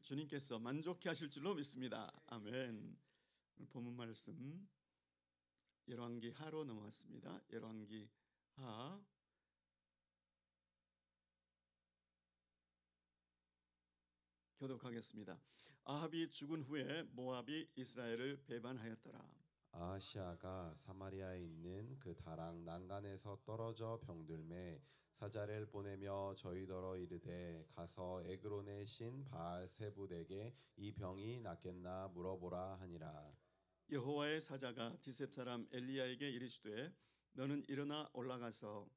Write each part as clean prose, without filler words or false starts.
주님께서 만족해 하실 줄로 믿습니다. 아멘. 오늘 본문 말씀 열왕기 하로 넘어왔습니다. 열왕기 하 교독하겠습니다. 아합이 죽은 후에 모압이 이스라엘을 배반하였더라. 아하시아가 사마리아에 있는 그 다락 난간에서 떨어져 병들매 사자를 보내며 저희더러 이르되 가서 에그론의 신 바알 세붓에게 이 병이 낫겠나 물어보라 하니라. 여호와의 사자가 디셉 사람 엘리야에게 이르시되 너는 일어나 올라가서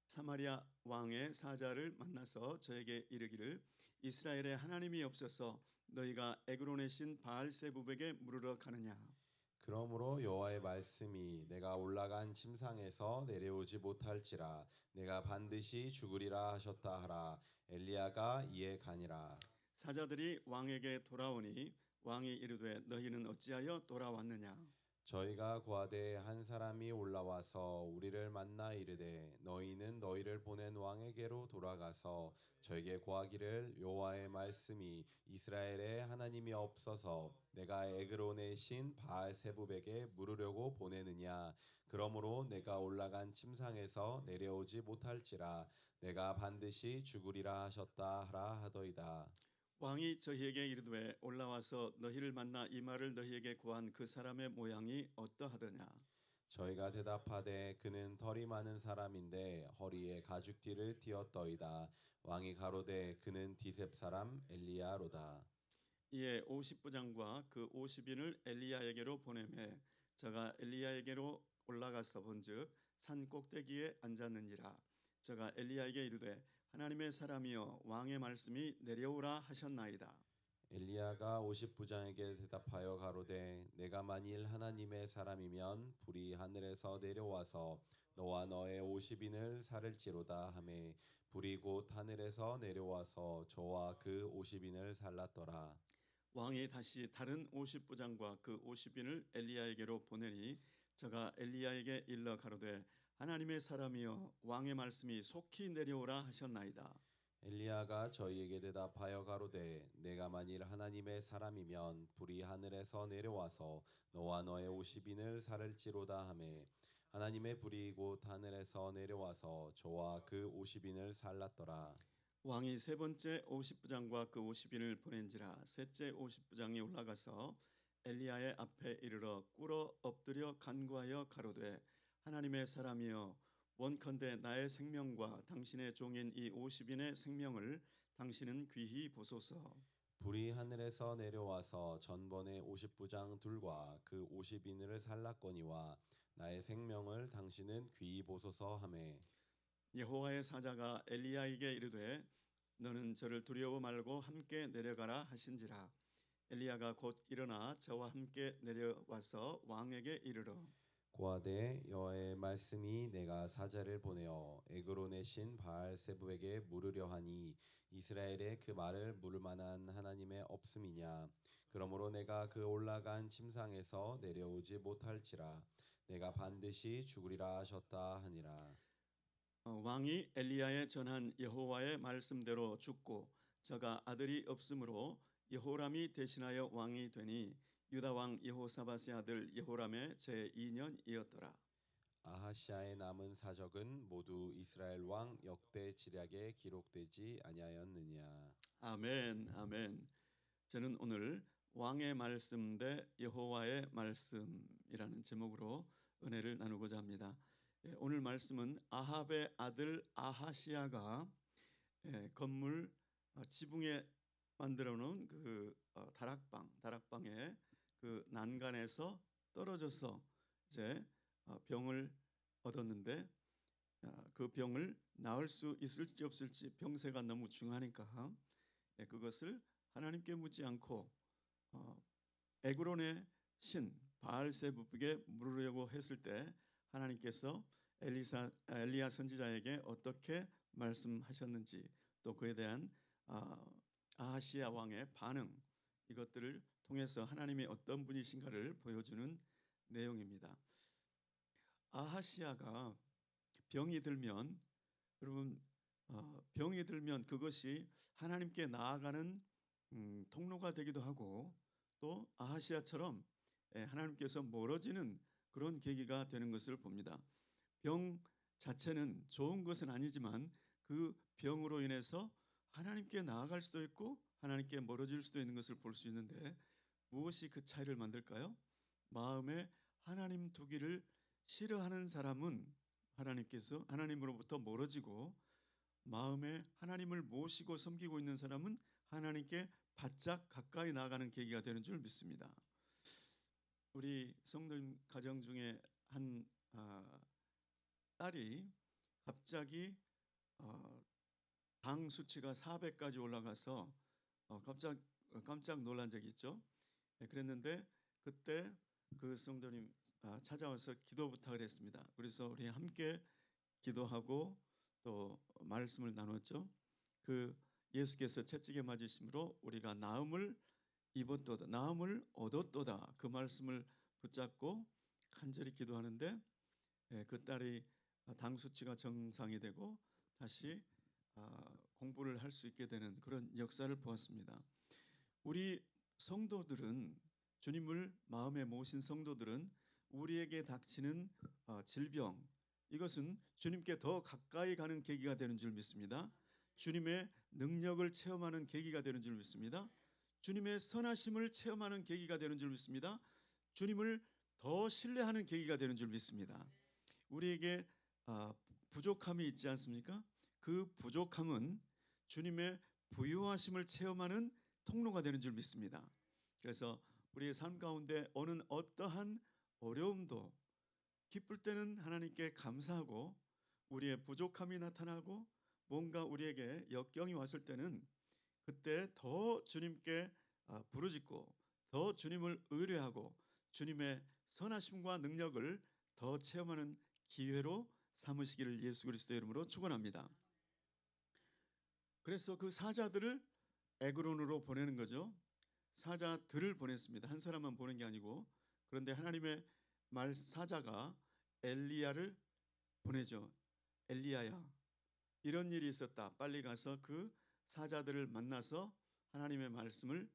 사마리아 왕의 사자를 만나서 저에게 이르기를 이스라엘에 하나님이 없어서 너희가 에그론의 신 바알세붑에게 물으러 가느냐. 그러므로 여호와의 말씀이 내가 올라간 침상에서 내려오지 못할지라 내가 반드시 죽으리라 하셨다 하라. 엘리야가 이에 가니라. 사자들이 왕에게 돌아오니 왕이 이르되 너희는 어찌하여 돌아왔느냐. 저희가 고하되 한 사람이 올라와서 우리를 만나 이르되 너희는 너희를 보낸 왕에게로 돌아가서 저에게 고하기를 여호와의 말씀이 이스라엘에 하나님이 없어서 내가 에그론의 신 바알세붑에게 물으려고 보내느냐. 그러므로 내가 올라간 침상에서 내려오지 못할지라 내가 반드시 죽으리라 하셨다 하라 하더이다. 왕이 저희에게 이르되 올라와서 너희를 만나 이 말을 너희에게 고한 그 사람의 모양이 어떠하더냐. 저희가 대답하되 그는 털이 많은 사람인데 허리에 가죽띠를 띠었더이다. 왕이 가로되 그는 디셉 사람 엘리야로다. 이에 50부장과 그 50인을 엘리야에게로 보내매 저가 엘리야에게로 올라가서 본즉 산 꼭대기에 앉았느니라. 저가 엘리야에게 이르되 하나님의 사람이여 왕의 말씀이 내려오라 하셨나이다. 엘리야가 50부장에게 대답하여 가로되 내가 만일 하나님의 사람이면 불이 하늘에서 내려와서 너와 너의 50인을 살을지로다 하매 불이 곧 하늘에서 내려와서 저와 그 50인을 살랐더라. 왕이 다시 다른 50부장과 그 50인을 엘리야에게로 보내니 저가 엘리야에게 일러 가로되 하나님의 사람이여 왕의 말씀이 속히 내려오라 하셨나이다. 엘리야가 저희에게 대답하여 가로되 내가 만일 하나님의 사람이면 불이 하늘에서 내려와서 너와 너의 50인을 살을지로다 하매 하나님의 불이 곧 하늘에서 내려와서 저와 그 50인을 살랐더라. 왕이 세 번째 50부장과 그 50인을 보낸지라 셋째 50부장이 올라가서 엘리야의 앞에 이르러 꿇어 엎드려 간구하여 가로되 하나님의 사람이여 원컨대 나의 생명과 당신의 종인 이 50인의 생명을 당신은 귀히 보소서. 불이 하늘에서 내려와서 전번에 50부장 둘과 그 50인을 살랐거니와 나의 생명을 당신은 귀히 보소서 하매 여호와의 사자가 엘리야에게 이르되 너는 저를 두려워 말고 함께 내려가라 하신지라. 엘리야가 곧 일어나 저와 함께 내려와서 왕에게 이르러 고하되 여호와의 말씀이 내가 사자를 보내어 에그론의 신 바알세붑에게 물으려 하니 이스라엘에 그 말을 물을 만한 하나님의 없음이냐. 그러므로 내가 그 올라간 침상에서 내려오지 못할지라 내가 반드시 죽으리라 하셨다 하니라. 왕이 엘리야에 전한 여호와의 말씀대로 죽고 저가 아들이 없으므로 여호람이 대신하여 왕이 되니 유다 왕 여호사밧의 아들 여호람의 제2년이었더라. 아하시아의 남은 사적은 모두 이스라엘 왕 역대 지략에 기록되지 아니하였느냐. 아멘, 아멘. 저는 오늘 왕의 말씀 대 여호와의 말씀이라는 제목으로 은혜를 나누고자 합니다. 오늘 말씀은 아합의 아들 아하시아가 건물 지붕에 만들어 놓은 그 다락방에 그 난간에서 떨어져서 이제 병을 얻었는데 그 병을 나을 수 있을지 없을지 병세가 너무 중하니까 그것을 하나님께 묻지 않고 에그론의 신 바알세붑에게 물으려고 했을 때 하나님께서 엘리야 선지자에게 어떻게 말씀하셨는지 또 그에 대한 아하시아 왕의 반응 이것들을 통해서 하나님이 어떤 분이신가를 보여주는 내용입니다. 아하시아가 병이 들면 여러분 병이 들면 그것이 하나님께 나아가는 통로가 되기도 하고 또 아하시아처럼 하나님께서 멀어지는 그런 계기가 되는 것을 봅니다. 병 자체는 좋은 것은 아니지만 그 병으로 인해서 하나님께 나아갈 수도 있고 하나님께 멀어질 수도 있는 것을 볼 수 있는데 무엇이 그 차이를 만들까요? 마음에 하나님 두기를 싫어하는 사람은 하나님께서 하나님으로부터 멀어지고 마음에 하나님을 모시고 섬기고 있는 사람은 하나님께 바짝 가까이 나아가는 계기가 되는 줄 믿습니다. 우리 성도님 가정 중에 한 딸이 갑자기 당 수치가 400까지 올라가서 깜짝 놀란 적이 있죠. 그랬는데 그때 그 성도님 찾아와서 기도 부탁을 했습니다. 그래서 우리 함께 기도하고 또 말씀을 나눴죠. 그 예수께서 채찍에 맞으심으로 우리가 나음을 입었도다, 나음을 얻었도다 그 말씀을 붙잡고 간절히 기도하는데 그 딸이 당 수치가 정상이 되고 다시 공부를 할 수 있게 되는 그런 역사를 보았습니다. 우리 성도들은 주님을 마음에 모신 성도들은 우리에게 닥치는 질병 이것은 주님께 더 가까이 가는 계기가 되는 줄 믿습니다. 주님의 능력을 체험하는 계기가 되는 줄 믿습니다. 주님의 선하심을 체험하는 계기가 되는 줄 믿습니다. 주님을 더 신뢰하는 계기가 되는 줄 믿습니다. 우리에게 부족함이 있지 않습니까? 그 부족함은 주님의 부유하심을 체험하는 통로가 되는 줄 믿습니다. 그래서 우리의 삶 가운데 오는 어떠한 어려움도 기쁠 때는 하나님께 감사하고 우리의 부족함이 나타나고 뭔가 우리에게 역경이 왔을 때는 그때 더 주님께 부르짖고 더 주님을 의뢰하고 주님의 선하심과 능력을 더 체험하는 기회로 삼으시기를 예수 그리스도의 이름으로 축원합니다. 그래서 그 사자들을 에그론으로 보내는 거죠. 사자들을 보냈습니다. 한 사람만 보낸 게 아니고. 그런데 하나님의 사자가 엘리야를 보내죠. 엘리야야, 이런 일이 있었다. 빨리 가서 그 사자들을 만나서 하나님의 말씀을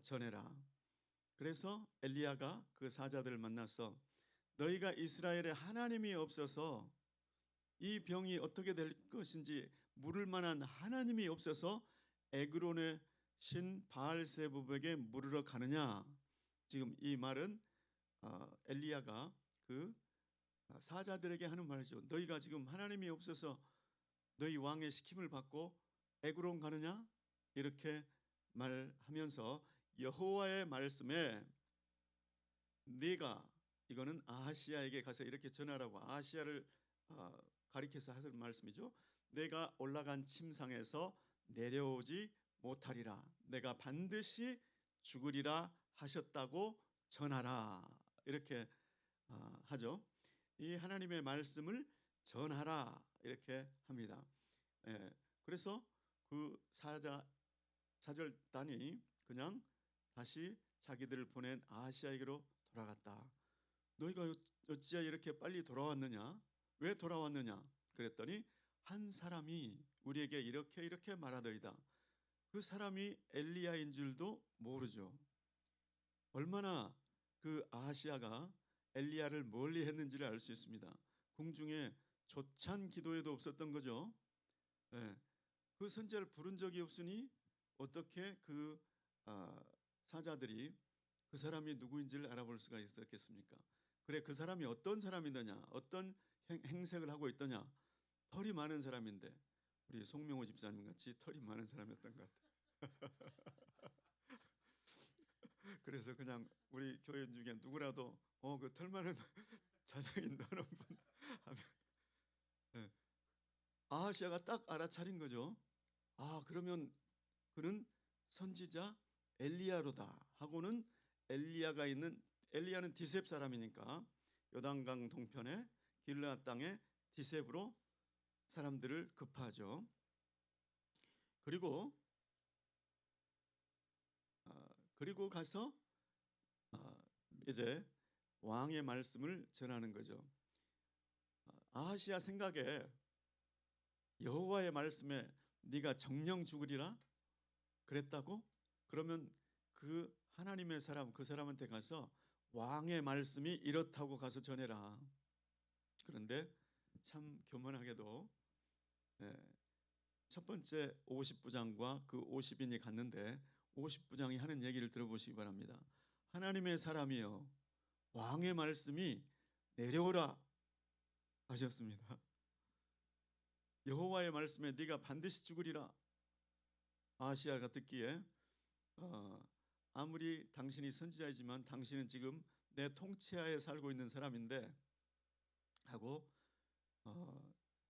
전해라. 그래서 엘리야가 그 사자들을 만나서 너희가 이스라엘에 하나님이 없어서 이 병이 어떻게 될 것인지 물을 만한 하나님이 없어서 에그론의 신 바알세부백에 물으러 가느냐. 지금 이 말은 엘리야가 그 사자들에게 하는 말이죠. 너희가 지금 하나님이 없어서 너희 왕의 시킴을 받고 에그론 가느냐? 이렇게 말하면서 여호와의 말씀에 네가, 이거는 아하시아에게 가서 이렇게 전하라고, 아하시아를 가리켜서 하는 말씀이죠. 내가 올라간 침상에서 내려오지 못하리라. 내가 반드시 죽으리라 하셨다고 전하라. 이렇게 하죠. 이 하나님의 말씀을 전하라 이렇게 합니다. 그래서 그 사절단이 그냥 다시 자기들을 보낸 아하시아에게로 돌아갔다. 너희가 어찌하여 이렇게 빨리 돌아왔느냐? 왜 돌아왔느냐? 그랬더니 한 사람이 우리에게 이렇게 말하더이다. 그 사람이 엘리야인 줄도 모르죠. 얼마나 그 아하시아가 엘리야를 멀리 했는지를 알 수 있습니다. 궁중에 조찬 기도에도 없었던 거죠. 그 선지자를 부른 적이 없으니 어떻게 그 사자들이 그 사람이 누구인지를 알아볼 수가 있었겠습니까? 그래, 그 사람이 어떤 사람이더냐, 어떤 행색을 하고 있더냐. 털이 많은 사람인데 우리 송명호 집사님 같이 털이 많은 사람이었던 것 같아요. 그래서 그냥 우리 교회 중에 누구라도 그 털 많은 자녀인 너는 분 하면 아하시아가 딱 알아차린 거죠. 그러면 그는 선지자 엘리야로다 하고는 엘리야는 디셉 사람이니까 요단강 동편에 길르앗 땅에 디셉으로 사람들을 급하죠. 그리고 가서 이제 왕의 말씀을 전하는 거죠. 아하시아 생각에 여호와의 말씀에 네가 정령 죽으리라 그랬다고? 그러면 그 하나님의 사람, 그 사람한테 가서 왕의 말씀이 이렇다고 가서 전해라. 그런데 참 교만하게도 첫 번째 50부장과 그 50인이 갔는데 50부장이 하는 얘기를 들어보시기 바랍니다. 하나님의 사람이여, 왕의 말씀이 내려오라 하셨습니다. 여호와의 말씀에 네가 반드시 죽으리라. 아하시아가 듣기에 아무리 당신이 선지자이지만 당신은 지금 내 통치하에 살고 있는 사람인데 하고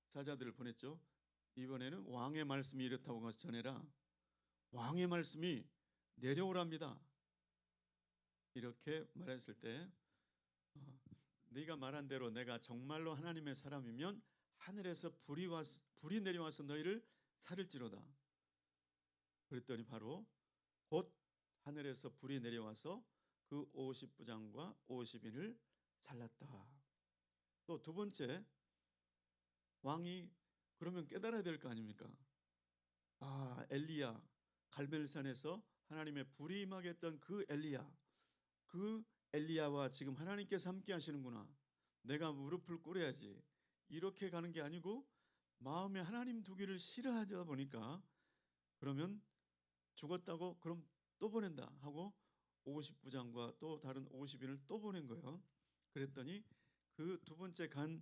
사자들을 보냈죠. 이번에는 왕의 말씀이 이렇다고 가서 전해라. 왕의 말씀이 내려오랍니다. 이렇게 말했을 때 네가 말한 대로 내가 정말로 하나님의 사람이면 하늘에서 불이 내려와서 너희를 살을지로다. 그랬더니 바로 곧 하늘에서 불이 내려와서 그 50부장과 50인을 살랐다. 또 두 번째, 왕이 그러면 깨달아야 될 거 아닙니까? 엘리야, 갈멜산에서 하나님의 불이 임하겠던 그 엘리야와 지금 하나님께서 함께 하시는구나. 내가 무릎을 꿇어야지. 이렇게 가는 게 아니고 마음에 하나님 두기를 싫어하다 보니까 그러면 죽었다고 그럼 또 보낸다 하고 50부장과 또 다른 50인을 또 보낸 거예요. 그랬더니 그 두 번째 간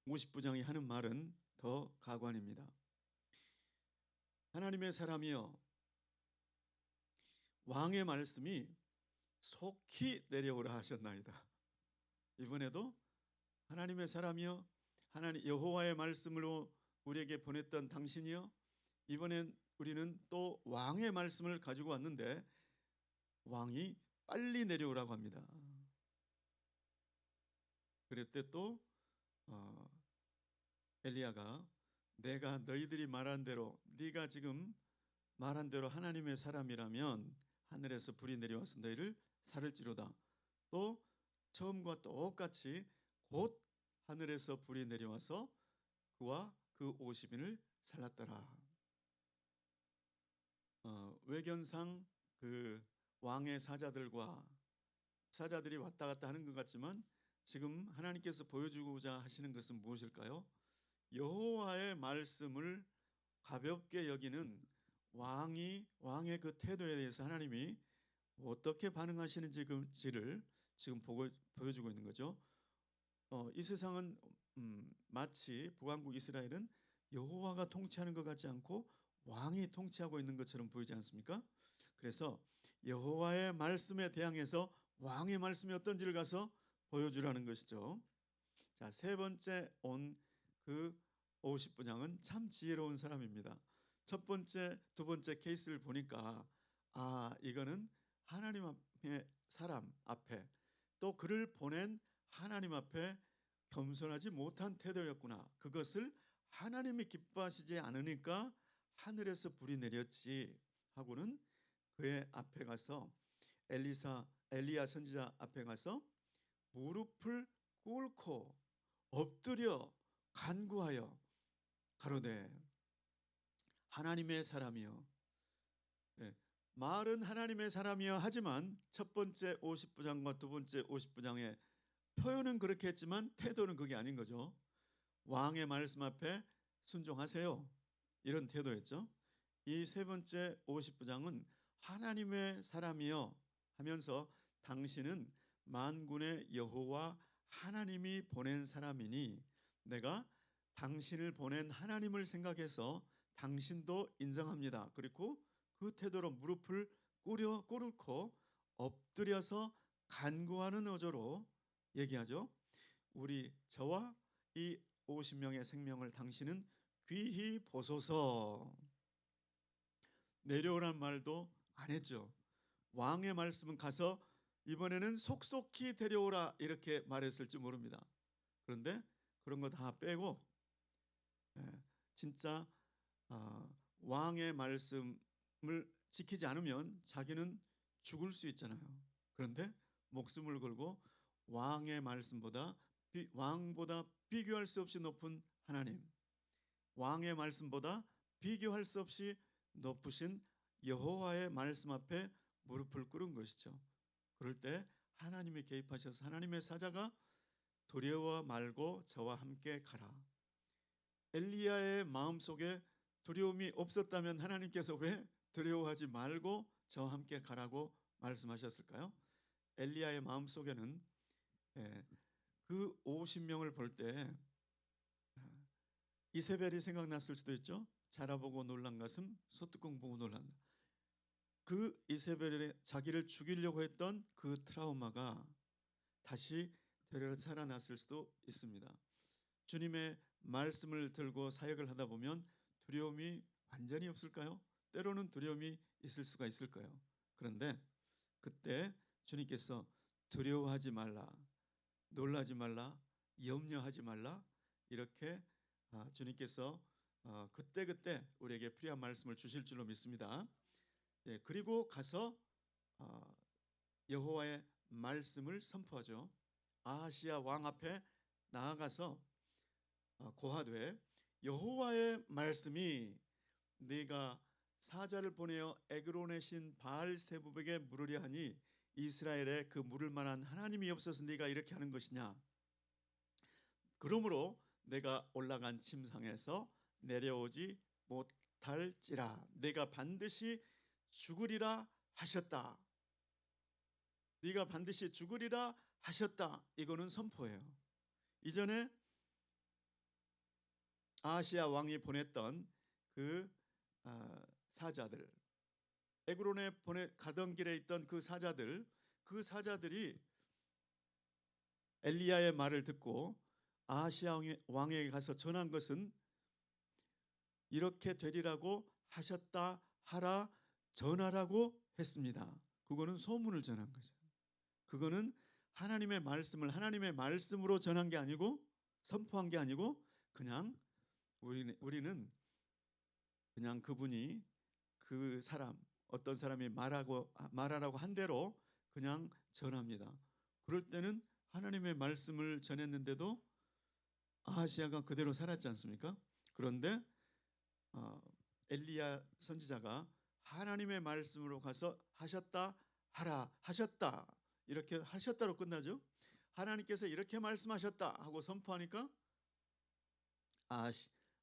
50부장이 하는 말은 더 가관입니다. 하나님의 사람이여, 왕의 말씀이 속히 내려오라 하셨나이다. 이번에도 하나님의 사람이여, 하나님 여호와의 말씀으로 우리에게 보냈던 당신이여, 이번엔 우리는 또 왕의 말씀을 가지고 왔는데 왕이 빨리 내려오라고 합니다. 그랬더니 또 엘리야가 내가 너희들이 말한 대로, 네가 지금 말한 대로 하나님의 사람이라면 하늘에서 불이 내려와서 너희를 살을지로다. 또 처음과 똑같이 곧 하늘에서 불이 내려와서 그와 그 50인을 살랐더라. 외견상 그 왕의 사자들이 왔다 갔다 하는 것 같지만 지금 하나님께서 보여주고자 하시는 것은 무엇일까요? 여호와의 말씀을 가볍게 여기는 왕의 그 태도에 대해서 하나님이 어떻게 반응하시는지를 지금 보여주고 있는 거죠. 이 세상은 마치 북왕국 이스라엘은 여호와가 통치하는 것 같지 않고 왕이 통치하고 있는 것처럼 보이지 않습니까? 그래서 여호와의 말씀에 대항해서 왕의 말씀이 어떤지를 가서 보여주라는 것이죠. 자, 세 번째 온 그 50부장은 참 지혜로운 사람입니다. 첫 번째, 두 번째 케이스를 보니까 이거는 하나님 앞에 사람 앞에 또 그를 보낸 하나님 앞에 겸손하지 못한 태도였구나. 그것을 하나님이 기뻐하시지 않으니까 하늘에서 불이 내렸지 하고는 그의 앞에 가서 엘리야 선지자 앞에 가서 무릎을 꿇고 엎드려 간구하여 가로되 하나님의 사람이여. 말은 하나님의 사람이여 하지만 첫 번째 50부장과 두 번째 50부장의 표현은 그렇게 했지만 태도는 그게 아닌 거죠. 왕의 말씀 앞에 순종하세요, 이런 태도였죠. 이 세 번째 50부장은 하나님의 사람이여 하면서 당신은 만군의 여호와 하나님이 보낸 사람이니 내가 당신을 보낸 하나님을 생각해서 당신도 인정합니다. 그리고 그 태도로 무릎을 꿇고 엎드려서 간구하는 어조로 얘기하죠. 저와 이 50명의 생명을 당신은 귀히 보소서. 내려오란 말도 안 했죠. 왕의 말씀은 가서 이번에는 속속히 데려오라 이렇게 말했을지 모릅니다. 그런데 그런 거 다 빼고 진짜 왕의 말씀을 지키지 않으면 자기는 죽을 수 있잖아요. 그런데 목숨을 걸고 왕의 말씀보다 왕보다 비교할 수 없이 높은 하나님, 왕의 말씀보다 비교할 수 없이 높으신 여호와의 말씀 앞에 무릎을 꿇은 것이죠. 그럴 때 하나님이 개입하셔서 하나님의 사자가 두려워 말고 저와 함께 가라. 엘리야의 마음속에 두려움이 없었다면 하나님께서 왜 두려워하지 말고 저와 함께 가라고 말씀하셨을까요? 엘리야의 마음속에는 그 50명을 볼 때 이세벨이 생각났을 수도 있죠. 자라보고 놀란 가슴, 소뚜껑 보고 놀란다. 그 이세벨이 자기를 죽이려고 했던 그 트라우마가 다시 되려 살아났을 수도 있습니다. 주님의 말씀을 들고 사역을 하다 보면 두려움이 완전히 없을까요? 때로는 두려움이 있을 수가 있을 거예요. 그런데 그때 주님께서 두려워하지 말라, 놀라지 말라, 염려하지 말라 이렇게 주님께서 그때그때 우리에게 필요한 말씀을 주실 줄로 믿습니다. 그리고 가서 여호와의 말씀을 선포하죠. 아하시야 왕 앞에 나아가서 고하되 여호와의 말씀이 네가 사자를 보내어 에그론의 신 바알세부백에 물으려 하니 이스라엘에 그 물을 만한 하나님이 없어서 네가 이렇게 하는 것이냐. 그러므로 내가 올라간 침상에서 내려오지 못할지라. 내가 반드시 죽으리라 하셨다. 네가 반드시 죽으리라 하셨다. 이거는 선포예요. 이전에 아하시야 왕이 보냈던 그 사자들, 에그론에 가던 길에 있던 그 사자들이 엘리야의 말을 듣고 아하시야 왕에게 가서 전한 것은 이렇게 되리라고 하셨다 하라 전하라고 했습니다. 그거는 소문을 전한 거죠. 그거는 하나님의 말씀을 하나님의 말씀으로 전한 게 아니고 선포한 게 아니고 그냥 우리는 그냥 그분이 그 사람 어떤 사람이 말하라고 한 대로 그냥 전합니다. 그럴 때는 하나님의 말씀을 전했는데도 아하시야가 그대로 살았지 않습니까? 그런데 엘리야 선지자가 하나님의 말씀으로 가서 하셨다 하라 하셨다 이렇게 하셨다로 끝나죠. 하나님께서 이렇게 말씀하셨다 하고 선포하니까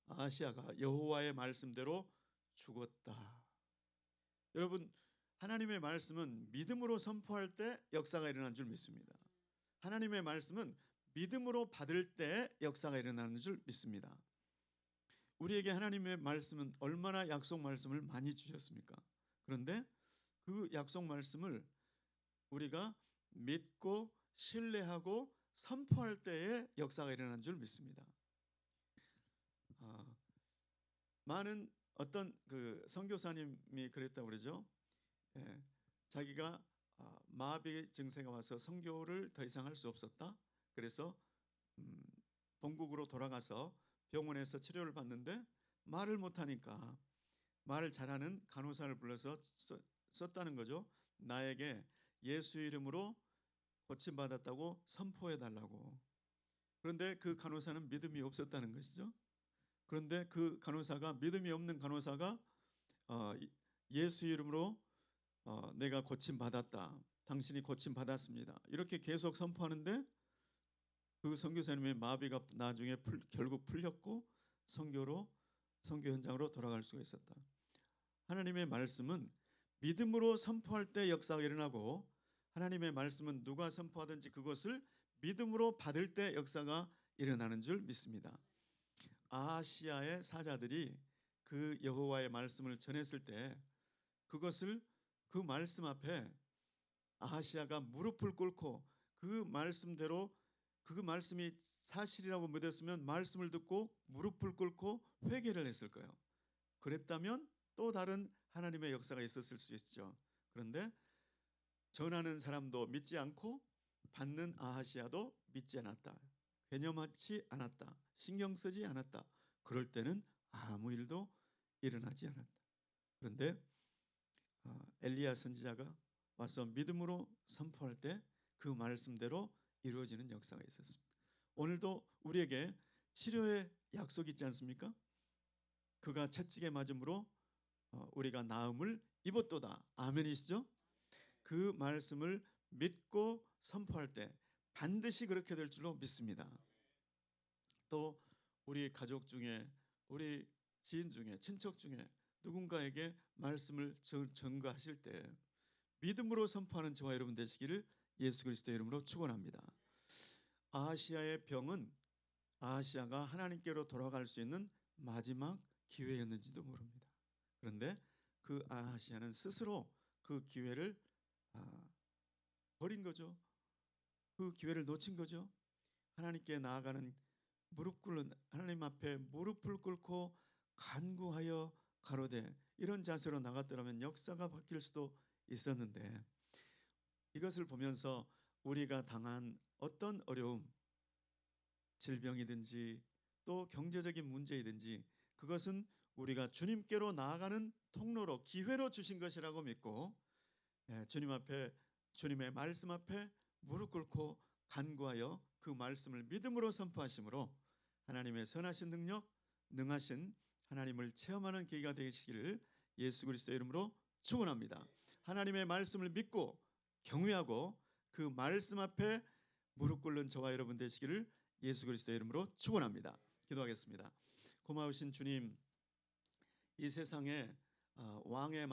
아하시야가 여호와의 말씀대로 죽었다. 여러분, 하나님의 말씀은 믿음으로 선포할 때 역사가 일어난 줄 믿습니다. 하나님의 말씀은 믿음으로 받을 때 역사가 일어나는 줄 믿습니다. 우리에게 하나님의 말씀은 얼마나 약속 말씀을 많이 주셨습니까? 그런데 그 약속 말씀을 우리가 믿고 신뢰하고 선포할 때에 역사가 일어난 줄 믿습니다. 많은 어떤 그 선교사님이 그랬다고 그러죠. 자기가 마비 증세가 와서 선교를 더 이상 할 수 없었다. 그래서 본국으로 돌아가서 병원에서 치료를 받는데 말을 못하니까 말을 잘하는 간호사를 불러서 썼다는 거죠. 나에게 예수 이름으로 고침받았다고 선포해달라고. 그런데 그 간호사는 믿음이 없었다는 것이죠. 그런데 그 간호사가 믿음이 없는 간호사가 예수 이름으로 내가 고침받았다. 당신이 고침받았습니다. 이렇게 계속 선포하는데 그 선교사님의 마비가 나중에 결국 풀렸고 선교 현장으로 돌아갈 수가 있었다. 하나님의 말씀은 믿음으로 선포할 때 역사가 일어나고 하나님의 말씀은 누가 선포하든지 그것을 믿음으로 받을 때 역사가 일어나는 줄 믿습니다. 아하시야의 사자들이 그 여호와의 말씀을 전했을 때 그것을 그 말씀 앞에 아하시야가 무릎을 꿇고 그 말씀대로 그 말씀이 사실이라고 믿었으면 말씀을 듣고 무릎을 꿇고 회개를 했을 거예요. 그랬다면 또 다른 하나님의 역사가 있었을 수 있죠. 그런데 전하는 사람도 믿지 않고 받는 아하시야도 믿지 않았다. 개념하지 않았다. 신경 쓰지 않았다. 그럴 때는 아무 일도 일어나지 않았다. 그런데 엘리야 선지자가 와서 믿음으로 선포할 때 그 말씀대로 이루어지는 역사가 있었습니다. 오늘도 우리에게 치료의 약속이 있지 않습니까? 그가 채찍에 맞음으로 우리가 나음을 입었도다. 아멘이시죠? 그 말씀을 믿고 선포할 때 반드시 그렇게 될 줄로 믿습니다. 또 우리 가족 중에, 우리 지인 중에, 친척 중에 누군가에게 말씀을 전가하실 때 믿음으로 선포하는 저와 여러분 되시기를 예수 그리스도의 이름으로 축원합니다. 아하시아의 병은 아하시아가 하나님께로 돌아갈 수 있는 마지막 기회였는지도 모릅니다. 그런데 그 아하시아는 스스로 그 기회를 버린 거죠. 그 기회를 놓친 거죠. 하나님께 나아가는 무릎 꿇는, 하나님 앞에 무릎을 꿇고 간구하여 가로되, 이런 자세로 나갔더라면 역사가 바뀔 수도 있었는데, 이것을 보면서 우리가 당한 어떤 어려움, 질병이든지 또 경제적인 문제이든지 그것은 우리가 주님께로 나아가는 통로로, 기회로 주신 것이라고 믿고, 주님 앞에, 주님의 말씀 앞에 무릎 꿇고 간구하여 그 말씀을 믿음으로 선포하심으로 하나님의 선하신 능력, 능하신 하나님을 체험하는 계기가 되시기를 예수 그리스도의 이름으로 축원합니다. 하나님의 말씀을 믿고 경외하고 그 말씀 앞에 무릎 꿇는 저와 여러분 되시기를 예수 그리스도의 이름으로 축원합니다. 기도하겠습니다. 고마우신 주님, 이 세상에 왕의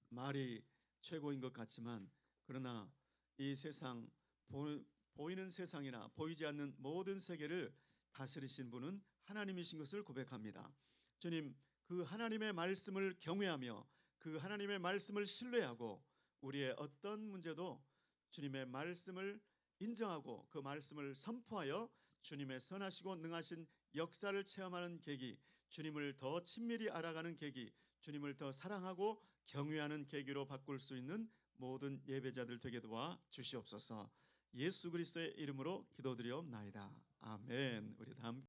말이 최고인 것 같지만, 그러나 이 세상, 보이는 세상이나 보이지 않는 모든 세계를 다스리신 분은 하나님이신 것을 고백합니다. 주님, 그 하나님의 말씀을 경외하며 그 하나님의 말씀을 신뢰하고 우리의 어떤 문제도 주님의 말씀을 인정하고 그 말씀을 선포하여 주님의 선하시고 능하신 역사를 체험하는 계기, 주님을 더 친밀히 알아가는 계기, 주님을 더 사랑하고 경외하는 계기로 바꿀 수 있는 모든 예배자들 되게 도와 주시옵소서. 예수 그리스도의 이름으로 기도드리옵나이다. 아멘. 우리 다음